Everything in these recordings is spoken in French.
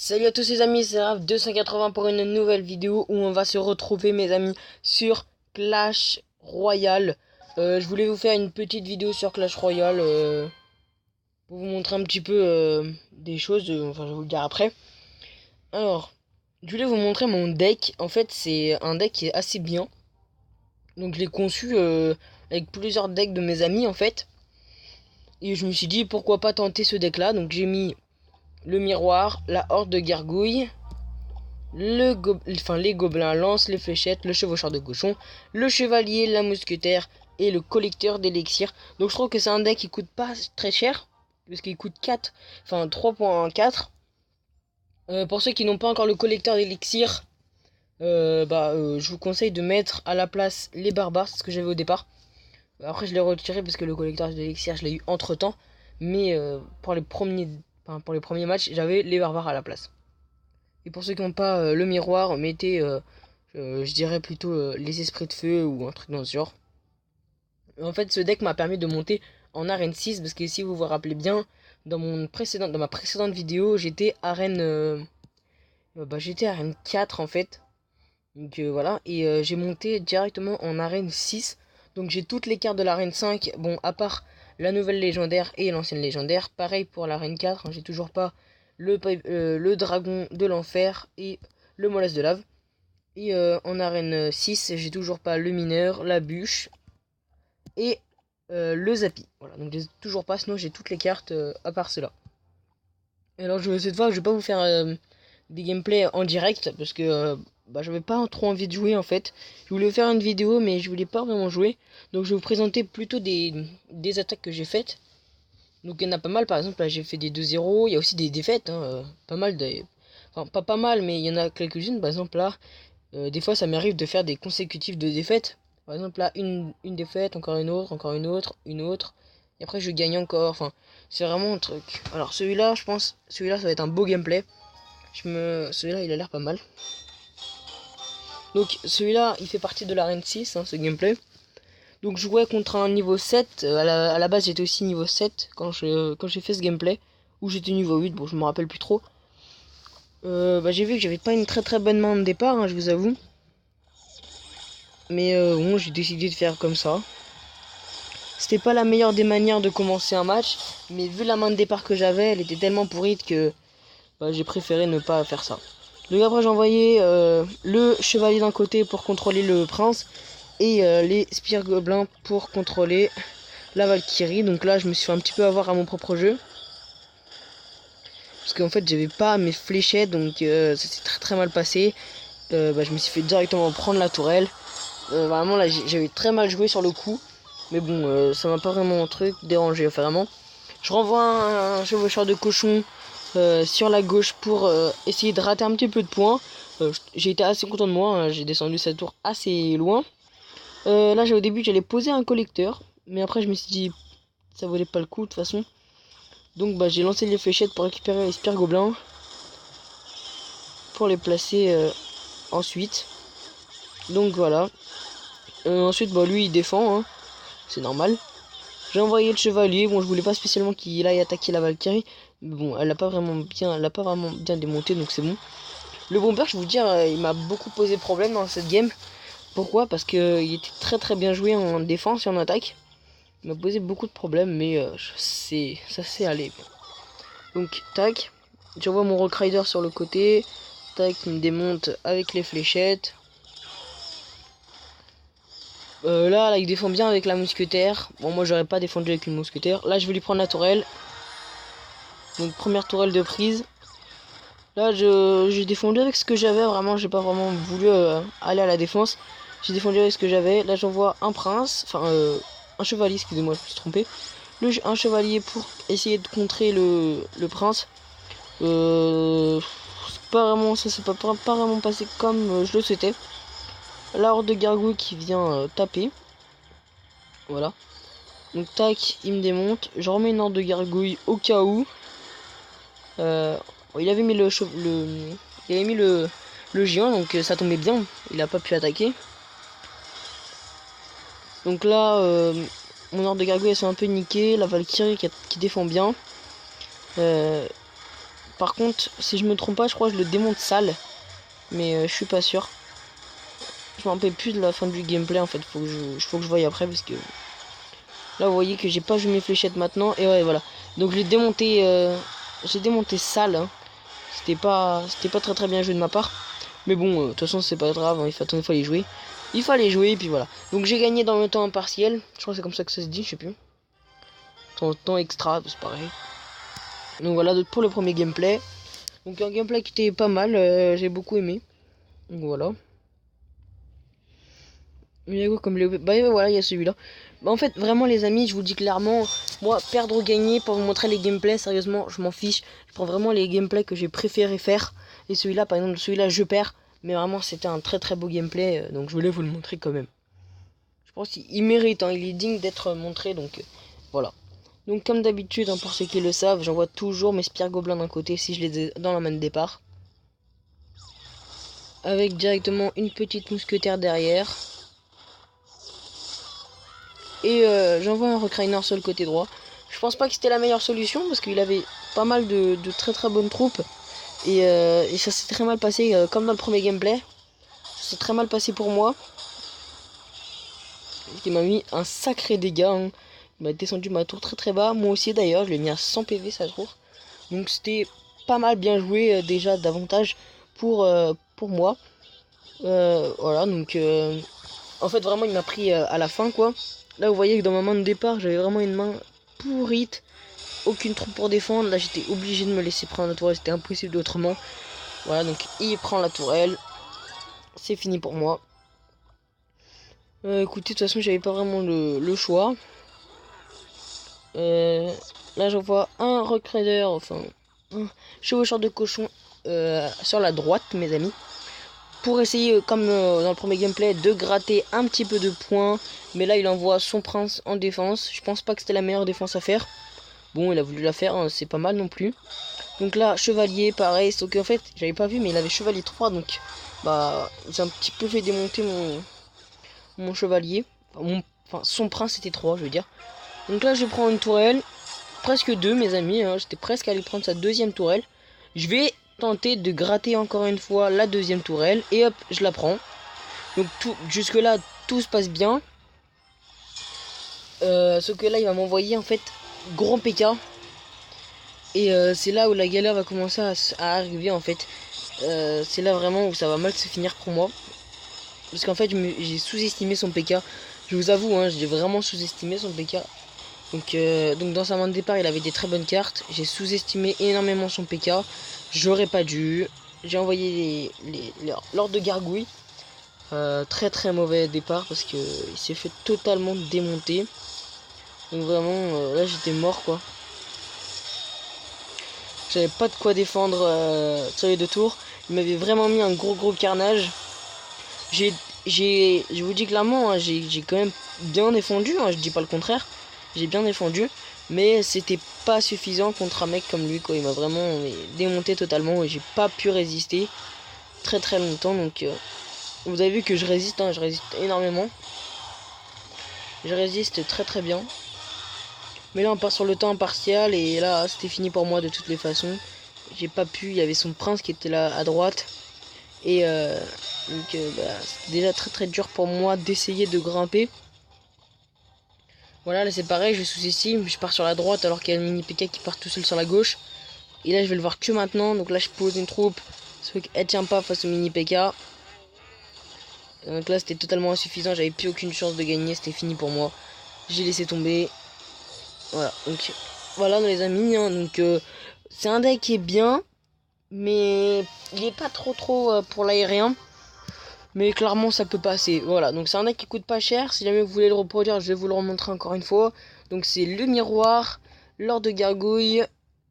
Salut à tous les amis, c'est Raph280 pour une nouvelle vidéo où on va se retrouver mes amis sur Clash Royale. Je voulais vous faire une petite vidéo sur Clash Royale pour vous montrer un petit peu des choses, enfin je vais vous le dire après. Alors, je voulais vous montrer mon deck. En fait c'est un deck qui est assez bien. Donc je l'ai conçu avec plusieurs decks de mes amis en fait. Et je me suis dit pourquoi pas tenter ce deck là. Donc j'ai mis le miroir, la horde de gargouilles, les gobelins lancent, les fléchettes, le chevaucheur de cochon, le chevalier, la mousquetaire et le collecteur d'élixir. Donc je trouve que c'est un deck qui coûte pas très cher, parce qu'il coûte 4, enfin 3.4. Pour ceux qui n'ont pas encore le collecteur d'élixir, je vous conseille de mettre à la place les barbares, c'est ce que j'avais au départ. Après je l'ai retiré parce que le collecteur d'élixir je l'ai eu entre temps, mais pour les premiers matchs j'avais les barbares à la place. Et pour ceux qui n'ont pas le miroir, mettez, je dirais plutôt les esprits de feu ou un truc dans ce genre. En fait, ce deck m'a permis de monter en arène 6 parce que si vous vous rappelez bien, dans ma précédente vidéo, j'étais arène 4 en fait. Donc voilà, et j'ai monté directement en arène 6. Donc j'ai toutes les cartes de l'arène 5, bon à part la nouvelle légendaire et l'ancienne légendaire. Pareil pour l'arène 4, hein, j'ai toujours pas le dragon de l'enfer et le molasse de lave. Et en arène 6, j'ai toujours pas le mineur, la bûche et le zappy. Voilà, donc j'ai toujours pas, sinon j'ai toutes les cartes à part cela. Alors cette fois, je vais pas vous faire des gameplays en direct parce que j'avais pas trop envie de jouer en fait. Je voulais faire une vidéo mais je voulais pas vraiment jouer. Donc je vais vous présenter plutôt des attaques que j'ai faites. Donc il y en a pas mal, par exemple là j'ai fait des 2-0, il y a aussi des défaites, hein, pas mal enfin pas mal mais il y en a quelques-unes, par exemple là, des fois ça m'arrive de faire des consécutives de défaites. Par exemple là une défaite, encore une autre, une autre, et après je gagne encore, enfin c'est vraiment un truc. Alors celui-là je pense, celui-là ça va être un beau gameplay. Celui-là il a l'air pas mal. Donc celui-là il fait partie de l'arène 6, hein, ce gameplay. Donc je jouais contre un niveau 7, à la base j'étais aussi niveau 7 quand j'ai fait ce gameplay, ou j'étais niveau 8, bon je me rappelle plus trop. J'ai vu que j'avais pas une très bonne main de départ, hein, je vous avoue. Mais bon, j'ai décidé de faire comme ça. C'était pas la meilleure des manières de commencer un match, mais vu la main de départ que j'avais, elle était tellement pourrie que j'ai préféré ne pas faire ça. Donc après j'ai envoyé le chevalier d'un côté pour contrôler le prince, et les spires gobelins pour contrôler la Valkyrie. Donc là je me suis fait un petit peu avoir à mon propre jeu, parce qu'en fait j'avais pas mes fléchettes, donc ça s'est très mal passé. Je me suis fait directement prendre la tourelle. Vraiment là j'avais très mal joué sur le coup, mais bon ça m'a pas vraiment dérangé, enfin, vraiment. Je renvoie un chevaucheur de cochon sur la gauche pour essayer de rater un petit peu de points. J'ai été assez content de moi, hein, j'ai descendu cette tour assez loin. Là au début j'allais poser un collecteur, mais après je me suis dit ça valait pas le coup de toute façon. Donc j'ai lancé les fléchettes pour récupérer les spires gobelins, pour les placer ensuite. Donc voilà. Ensuite lui il défend, hein, c'est normal. J'ai envoyé le chevalier, bon je voulais pas spécialement qu'il aille attaquer la Valkyrie, mais bon elle l'a pas vraiment bien démonté, donc c'est bon. Le bomber, je vous dire, il m'a beaucoup posé problème dans cette game. Pourquoi? Parce que il était très bien joué en défense et en attaque. Il m'a posé beaucoup de problèmes, mais ça s'est allé. Donc tac, j'envoie mon Rock Rider sur le côté, tac, il me démonte avec les fléchettes. Là, il défend bien avec la mousquetaire. Bon, moi, j'aurais pas défendu avec une mousquetaire. Là, je vais lui prendre la tourelle. Donc, première tourelle de prise. Là, j'ai défendu avec ce que j'avais. Vraiment, j'ai pas vraiment voulu aller à la défense. J'ai défendu avec ce que j'avais. Là, j'envoie un prince. Enfin, un chevalier, excusez-moi, je me suis trompé. Un chevalier pour essayer de contrer le prince. Ça s'est pas vraiment passé comme je le souhaitais. La horde de gargouilles qui vient taper. Voilà. Donc tac, il me démonte. Je remets une horde de gargouilles au cas où. Il avait mis le géant, donc ça tombait bien. Il a pas pu attaquer. Donc là, mon horde de gargouilles s'est un peu niqué. La Valkyrie qui défend bien. par contre, si je me trompe pas, je crois que je le démonte sale. Mais je suis pas sûr. Je me rappelle plus de la fin du gameplay en fait. Faut que je voie après parce que là vous voyez que j'ai pas joué mes fléchettes maintenant. Et ouais voilà. Donc j'ai démonté sale. Hein. C'était pas très bien joué de ma part. Mais bon, de toute façon c'est pas grave. Hein, il fallait jouer. Il fallait jouer et puis voilà. Donc j'ai gagné dans le temps impartiel. Je crois que c'est comme ça que ça se dit, je sais plus. Temps extra, c'est pareil. Donc voilà pour le premier gameplay. Donc un gameplay qui était pas mal. J'ai beaucoup aimé. Donc voilà. Il y a quoi comme bah voilà, il y a celui-là. Bah en fait, vraiment les amis, je vous dis clairement, moi, perdre ou gagner pour vous montrer les gameplays, sérieusement, je m'en fiche. Je prends vraiment les gameplays que j'ai préféré faire. Et celui-là, par exemple, celui-là, je perds. Mais vraiment, c'était un très très beau gameplay, donc je voulais vous le montrer quand même. Je pense qu'il mérite, hein, il est digne d'être montré, donc voilà. Donc comme d'habitude, hein, pour ceux qui le savent, j'envoie toujours mes spires gobelins d'un côté si je les ai dans la main de départ. Avec directement une petite mousquetaire derrière. Et j'envoie un Recrainer sur le côté droit. Je pense pas que c'était la meilleure solution parce qu'il avait pas mal de très très bonnes troupes. Et ça s'est très mal passé comme dans le premier gameplay. Ça s'est très mal passé pour moi. Il m'a mis un sacré dégât. Hein. Il m'a descendu ma tour très très bas. Moi aussi d'ailleurs, je l'ai mis à 100 PV sa tour. Donc c'était pas mal bien joué déjà davantage pour moi. Voilà donc en fait vraiment il m'a pris à la fin quoi. Là vous voyez que dans ma main de départ j'avais vraiment une main pourrite. Aucune troupe pour défendre. Là j'étais obligé de me laisser prendre la tourelle. C'était impossible d'autrement. Voilà donc il prend la tourelle. C'est fini pour moi. Écoutez de toute façon j'avais pas vraiment le choix. Là j'envoie un recruiter. Enfin un chevaucheur de cochon sur la droite mes amis. Pour essayer, comme dans le premier gameplay, de gratter un petit peu de points. Mais là, il envoie son prince en défense. Je pense pas que c'était la meilleure défense à faire. Bon, il a voulu la faire, hein, c'est pas mal non plus. Donc là, chevalier, pareil. Sauf qu'en fait, j'avais pas vu, mais il avait chevalier 3. Donc, bah, j'ai un petit peu fait démonter mon chevalier. Enfin, son prince était 3, je veux dire. Donc là, je prends une tourelle. Presque 2, mes amis. Hein, j'étais presque allé prendre sa deuxième tourelle. Je vais tenter de gratter encore une fois la deuxième tourelle et hop je la prends. Donc jusque là tout se passe bien, sauf que là il va m'envoyer en fait gros PK et c'est là où la galère va commencer à arriver en fait. C'est là vraiment où ça va mal se finir pour moi parce qu'en fait j'ai sous-estimé son PK. Je vous avoue hein, j'ai vraiment sous-estimé son PK. Donc dans sa main de départ il avait des très bonnes cartes. J'ai sous-estimé énormément son PK. J'aurais pas dû. J'ai envoyé l'ordre de gargouille. Très très mauvais départ parce que il s'est fait totalement démonter. Donc vraiment là j'étais mort quoi. J'avais pas de quoi défendre sur les deux tours. Il m'avait vraiment mis un gros carnage. Je vous dis clairement, hein, j'ai quand même bien défendu, hein, je dis pas le contraire. J'ai bien défendu. Mais c'était pas suffisant contre un mec comme lui quoi. Il m'a vraiment démonté totalement et j'ai pas pu résister très très longtemps. Donc vous avez vu que je résiste, hein, je résiste énormément. Je résiste très très bien. Mais là on part sur le temps impartial et là c'était fini pour moi de toutes les façons. J'ai pas pu, il y avait son prince qui était là à droite. Et donc bah, c'était déjà très très dur pour moi d'essayer de grimper. Voilà là c'est pareil, je sous-estime, je pars sur la droite alors qu'il y a le mini PK qui part tout seul sur la gauche. Et là je vais le voir que maintenant, donc là je pose une troupe. Sauf qu'elle tient pas face au mini PK. Donc là c'était totalement insuffisant, j'avais plus aucune chance de gagner, c'était fini pour moi. J'ai laissé tomber. Voilà, donc voilà les amis, hein, donc c'est un deck qui est bien, mais il est pas trop pour l'aérien. Mais clairement ça peut passer. Voilà, donc c'est un deck qui coûte pas cher. Si jamais vous voulez le reproduire, je vais vous le remontrer encore une fois. Donc c'est le miroir, l'or de gargouille,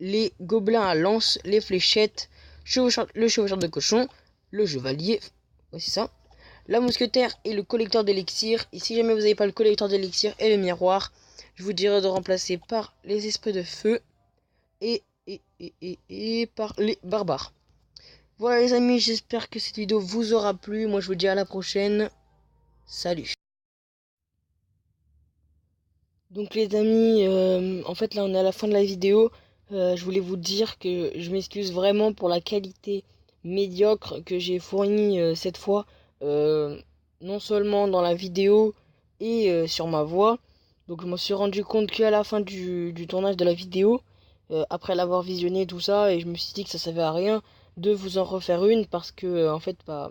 les gobelins à lance, les fléchettes, le chevaucheur de cochon, le chevalier, ouais, c'est ça, la mousquetaire et le collecteur d'élixir. Et si jamais vous n'avez pas le collecteur d'élixir et le miroir, je vous dirais de remplacer par les esprits de feu et par les barbares. Voilà les amis, j'espère que cette vidéo vous aura plu. Moi je vous dis à la prochaine. Salut. Donc les amis, en fait là on est à la fin de la vidéo. Je voulais vous dire que je m'excuse vraiment pour la qualité médiocre que j'ai fournie cette fois, euh, non seulement dans la vidéo et sur ma voix. Donc je me suis rendu compte qu'à la fin du tournage de la vidéo, après l'avoir visionné tout ça, et je me suis dit que ça servait à rien de vous en refaire une parce que en fait bah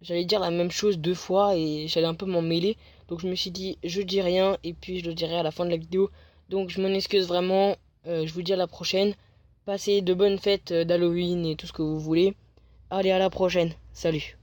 j'allais dire la même chose deux fois et j'allais un peu m'en mêler. Donc je me suis dit je dis rien et puis je le dirai à la fin de la vidéo. Donc je m'en excuse vraiment. Je vous dis à la prochaine. Passez de bonnes fêtes d'Halloween et tout ce que vous voulez. Allez, à la prochaine. Salut.